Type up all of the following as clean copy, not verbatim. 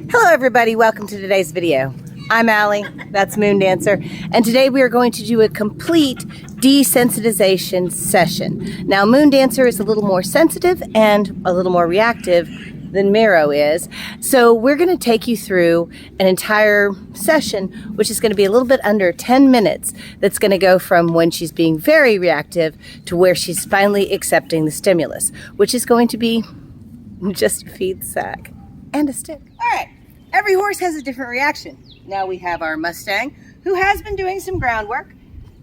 Hello everybody, welcome to today's video. I'm Allie, that's Moondancer, and today we are going to do a complete desensitization session. Now Moondancer is a little more sensitive and a little more reactive than Miro is, so we're going to take you through an entire session which is going to be a little bit under 10 minutes. That's going to go from when she's being very reactive to where she's finally accepting the stimulus, which is going to be just a feed sack and a stick. All right, every horse has a different reaction. Now we have our Mustang, who has been doing some groundwork.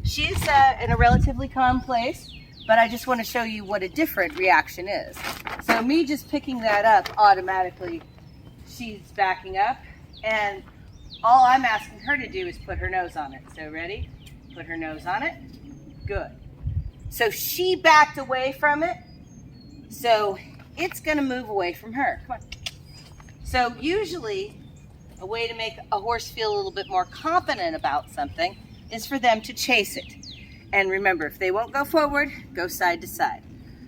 She's in a relatively calm place, but I just want to show you what a different reaction is. So me just picking that up, automatically she's backing up, and all I'm asking her to do is put her nose on it. So ready? Put her nose on it. Good. So she backed away from it, so it's going to move away from her. Come on. So usually a way to make a horse feel a little bit more confident about something is for them to chase it. And remember, if they won't go forward, go side to side.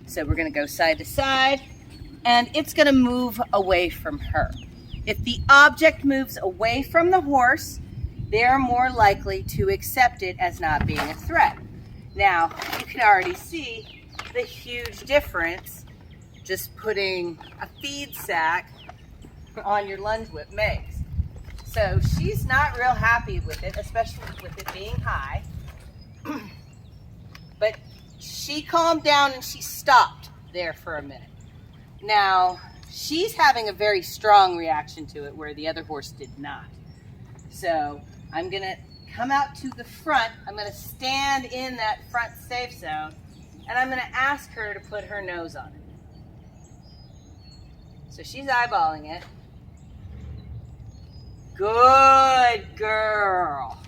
So we're going to go side to side, and it's going to move away from her. If the object moves away from the horse, they're more likely to accept it as not being a threat. Now, you can already see the huge difference just putting a feed sack on your lunge whip makes. So she's not real happy with it, especially with it being high. But she calmed down and she stopped there for a minute. Now, she's having a very strong reaction to it where the other horse did not. So I'm gonna come out to the front. I'm gonna stand in that front safe zone, and I'm gonna ask her to put her nose on it. So she's eyeballing it. Good girl.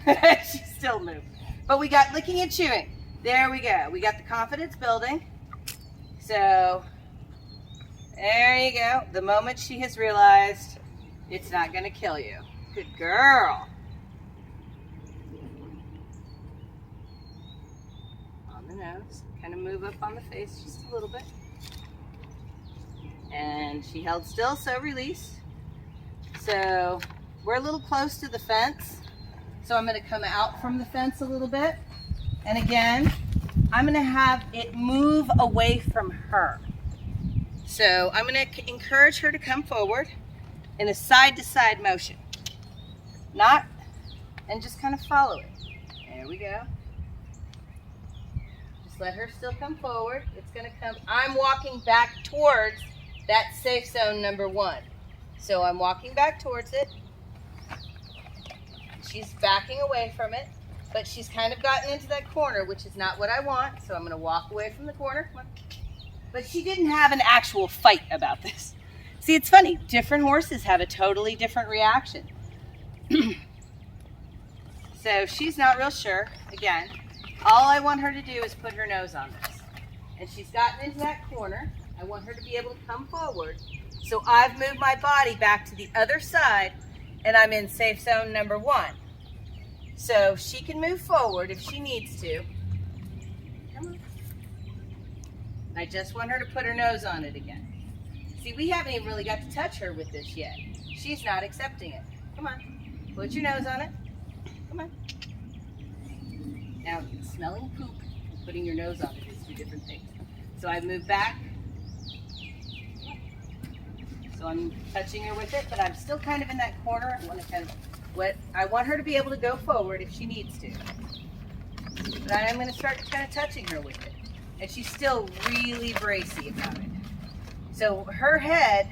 She's still moving. But we got licking and chewing. There we go. We got the confidence building. So there you go. The moment she has realized it's not going to kill you. Good girl. On the nose. Kind of move up on the face just a little bit. And she held still, so release. So we're a little close to the fence. So I'm going to come out from the fence a little bit. And again, I'm going to have it move away from her. So I'm going to encourage her to come forward in a side-to-side motion. Not, and just kind of follow it. There we go. Just let her still come forward. It's going to come. I'm walking back towards that safe zone number 1. So I'm walking back towards it. She's backing away from it, but she's kind of gotten into that corner, which is not what I want. So I'm going to walk away from the corner. But she didn't have an actual fight about this. See, it's funny. Different horses have a totally different reaction. So she's not real sure. Again, all I want her to do is put her nose on this. And she's gotten into that corner. I want her to be able to come forward. So I've moved my body back to the other side, and I'm in safe zone number 1. So she can move forward if she needs to. Come on. I just want her to put her nose on it again. See, we haven't even really got to touch her with this yet. She's not accepting it. Come on. Put your nose on it. Come on. Now, smelling poop and putting your nose on it is 2 different things. So I move back. So I'm touching her with it, but I'm still kind of in that corner. I want her to be able to go forward if she needs to. But I'm going to start kind of touching her with it. And she's still really bracy about it. So her head,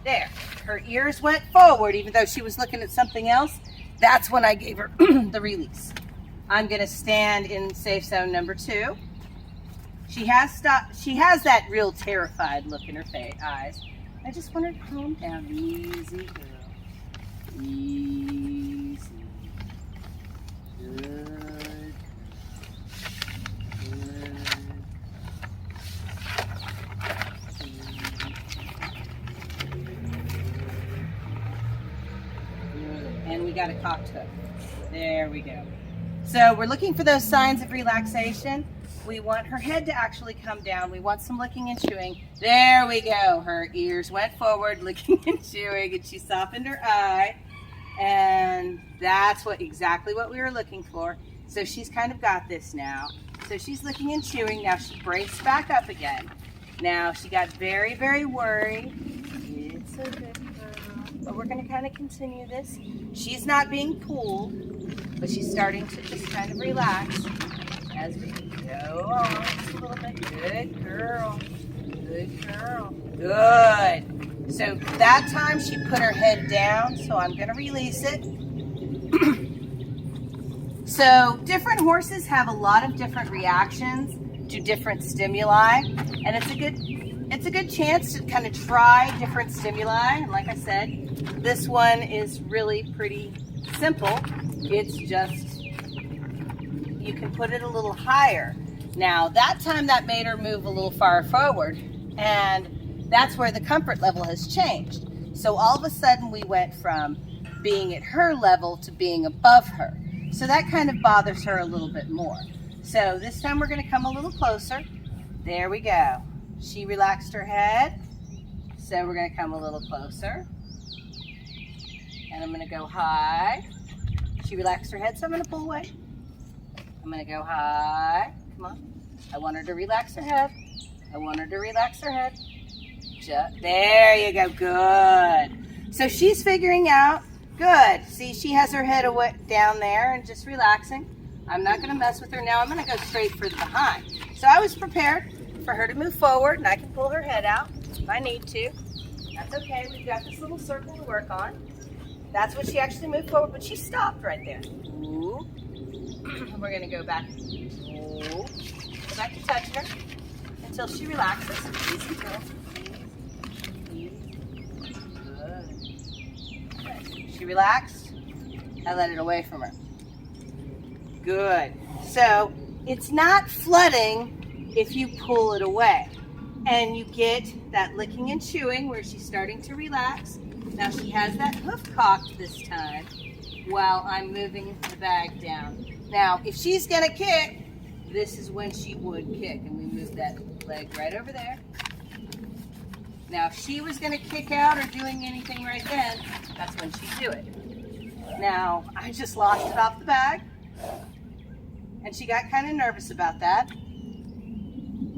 there, her ears went forward even though she was looking at something else. That's when I gave her the release. I'm going to stand in safe zone number 2. She has stopped. She has that real terrified look in her eyes. I just want her to calm down. Easy, girl. Easy. Good. Good. Good. And we got a cocked hook. There we go. So we're looking for those signs of relaxation. we want her head to actually come down. We want some licking and chewing. There we go. Her ears went forward, licking and chewing, and she softened her eye. And that's exactly what we were looking for. So she's kind of got this now. So she's licking and chewing. Now she braced back up again. Now she got very, very worried. It's a good girl. But we're going to kind of continue this. She's not being pulled, but she's starting to just kind of relax as we go on just a little bit. Good girl. Good girl. Good. So that time she put her head down, so I'm going to release it. So different horses have a lot of different reactions to different stimuli, and it's a good chance to kind of try different stimuli. And like I said, this one is really pretty simple. It's just, you can put it a little higher. Now that time that made her move a little far forward, and that's where the comfort level has changed. So all of a sudden we went from being at her level to being above her. So that kind of bothers her a little bit more. So this time we're going to come a little closer. There we go. She relaxed her head. So we're going to come a little closer. And I'm going to go high. She relaxed her head, so I'm going to pull away. I'm going to go high. Come on. I want her to relax her head. I want her to relax her head. There you go. Good. So she's figuring out. Good. See, she has her head away down there and just relaxing. I'm not going to mess with her now. I'm going to go straight for the behind. So I was prepared for her to move forward, and I can pull her head out if I need to. That's okay. We've got this little circle to work on. That's what she actually moved forward, but she stopped right there. Ooh. We're going to go back. Ooh. Go back to touching her until she relaxes. Easy girl. She relaxed. I let it away from her. Good. So it's not flooding if you pull it away. And you get that licking and chewing where she's starting to relax. Now she has that hoof cocked this time while I'm moving the bag down. Now if she's going to kick, this is when she would kick. And we move that leg right over there. Now, if she was going to kick out or doing anything right then, that's when she'd do it. Now, I just lost it off the bag, and she got kind of nervous about that.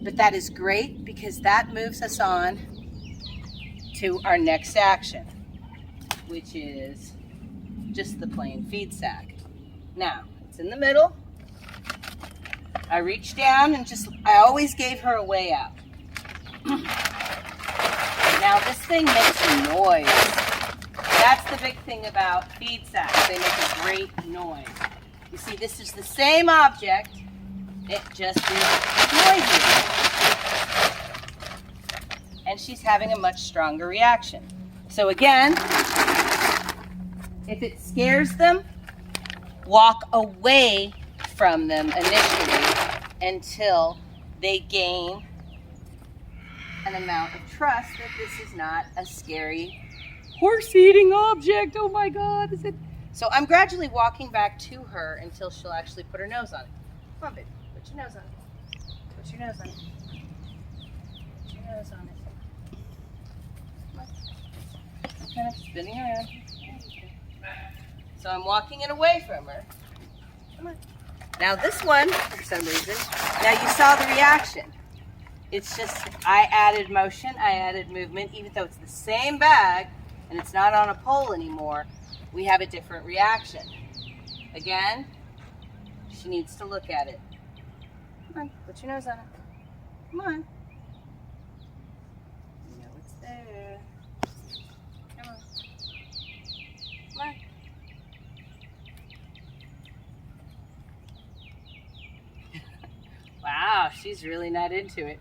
But that is great because that moves us on to our next action, which is just the plain feed sack. Now, it's in the middle. I reached down and I always gave her a way out. Now this thing makes a noise. That's the big thing about feed sacks. They make a great noise. You see, this is the same object. It just is noisy. And she's having a much stronger reaction. So again, if it scares them, walk away from them initially until they gain an amount of trust that this is not a scary horse-eating object. Oh my God, is it? So I'm gradually walking back to her until she'll actually put her nose on it. Come on, baby, put your nose on it. Put your nose on it. Put your nose on it. Come on. Kind of spinning around. So I'm walking it away from her. Come on. Now this one, for some reason, now you saw the reaction. It's just, I added motion, I added movement, even though it's the same bag and it's not on a pole anymore, we have a different reaction. Again, she needs to look at it. Come on, put your nose on it. Come on. You know it's there. Come on. Come on. Wow, she's really not into it.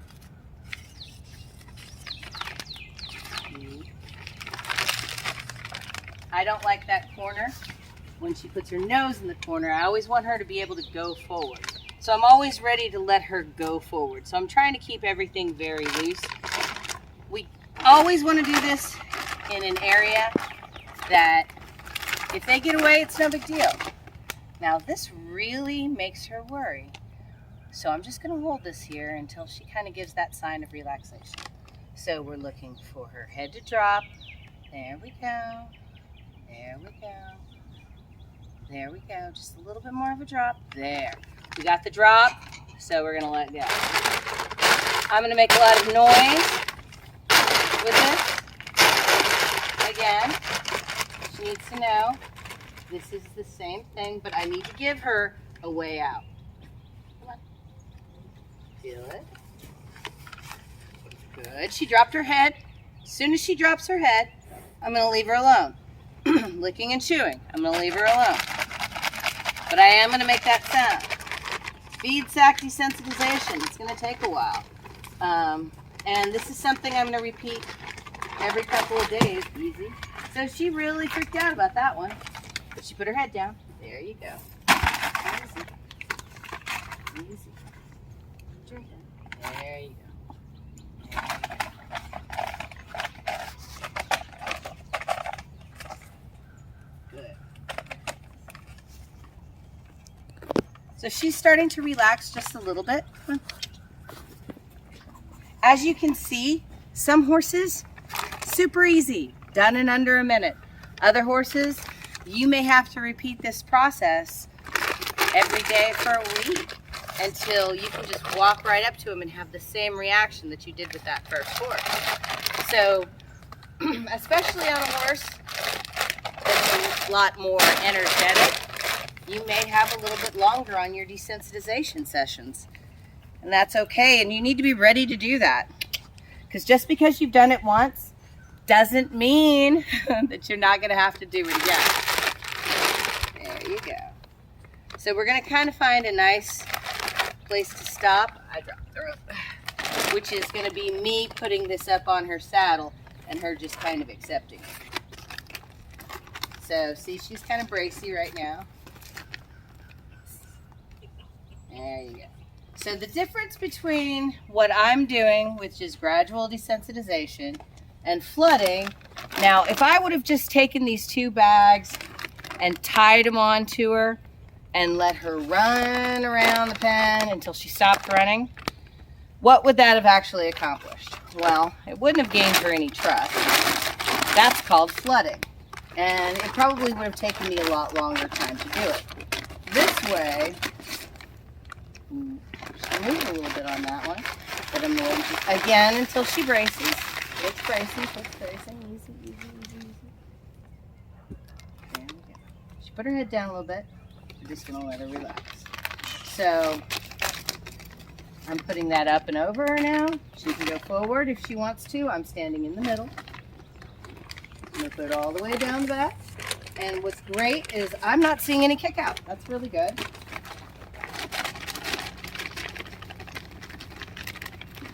I don't like that corner. When she puts her nose in the corner, I always want her to be able to go forward. So I'm always ready to let her go forward. So I'm trying to keep everything very loose. We always want to do this in an area that if they get away, it's no big deal. Now this really makes her worry. So I'm just going to hold this here until she kind of gives that sign of relaxation. So we're looking for her head to drop. There we go. There we go. There we go. Just a little bit more of a drop. There. We got the drop, so we're going to let go. I'm going to make a lot of noise with this. Again, she needs to know this is the same thing, but I need to give her a way out. Come on. Feel it. Good. She dropped her head. As soon as she drops her head, I'm going to leave her alone. Licking and chewing. I'm going to leave her alone. But I am going to make that sound. Feed sac desensitization. It's going to take a while. And this is something I'm going to repeat every couple of days. Easy. So she really freaked out about that one. But she put her head down. There you go. Easy. Easy. Drink it. There you go. So she's starting to relax just a little bit. As you can see, some horses, super easy, done in under a minute. Other horses, you may have to repeat this process every day for a week until you can just walk right up to them and have the same reaction that you did with that first horse. So, especially on a horse that's a lot more energetic, you may have a little bit longer on your desensitization sessions. And that's okay, and you need to be ready to do that. Because just because you've done it once doesn't mean that you're not going to have to do it again. There you go. So we're going to kind of find a nice place to stop. I dropped the rope. Which is going to be me putting this up on her saddle and her just kind of accepting it. So see, she's kind of bracy right now. There you go. So the difference between what I'm doing, which is gradual desensitization, and flooding, now if I would have just taken these 2 bags and tied them onto her and let her run around the pen until she stopped running, what would that have actually accomplished? Well, it wouldn't have gained her any trust. That's called flooding. And it probably would have taken me a lot longer time to do it. This way, she moved a little bit on that one, but I'm going to, again, until she braces. It's bracing, it's bracing, easy, easy, easy, easy. There we go. She put her head down a little bit. I'm just going to let her relax. So, I'm putting that up and over her now. She can go forward if she wants to. I'm standing in the middle. I'm going to put it all the way down the back. And what's great is I'm not seeing any kick out. That's really good.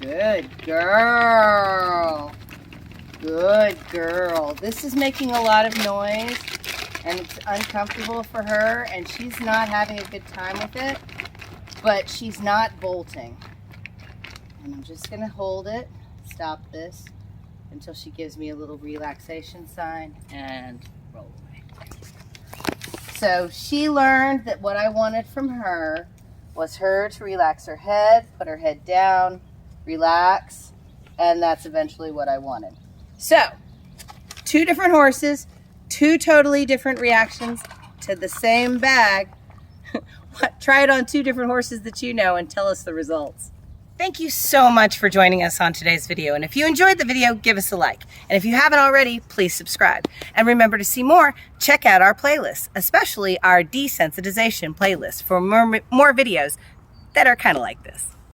Good girl. Good girl. This is making a lot of noise and it's uncomfortable for her and she's not having a good time with it, but she's not bolting. And I'm just going to hold it, stop this until she gives me a little relaxation sign and roll away. So she learned that what I wanted from her was her to relax her head, put her head down, relax, and that's eventually what I wanted. So, 2 different horses, 2 totally different reactions to the same bag. Try it on 2 different horses that you know and tell us the results. Thank you so much for joining us on today's video. And if you enjoyed the video, give us a like. And if you haven't already, please subscribe. And remember to see more, check out our playlist, especially our desensitization playlist for more videos that are kind of like this.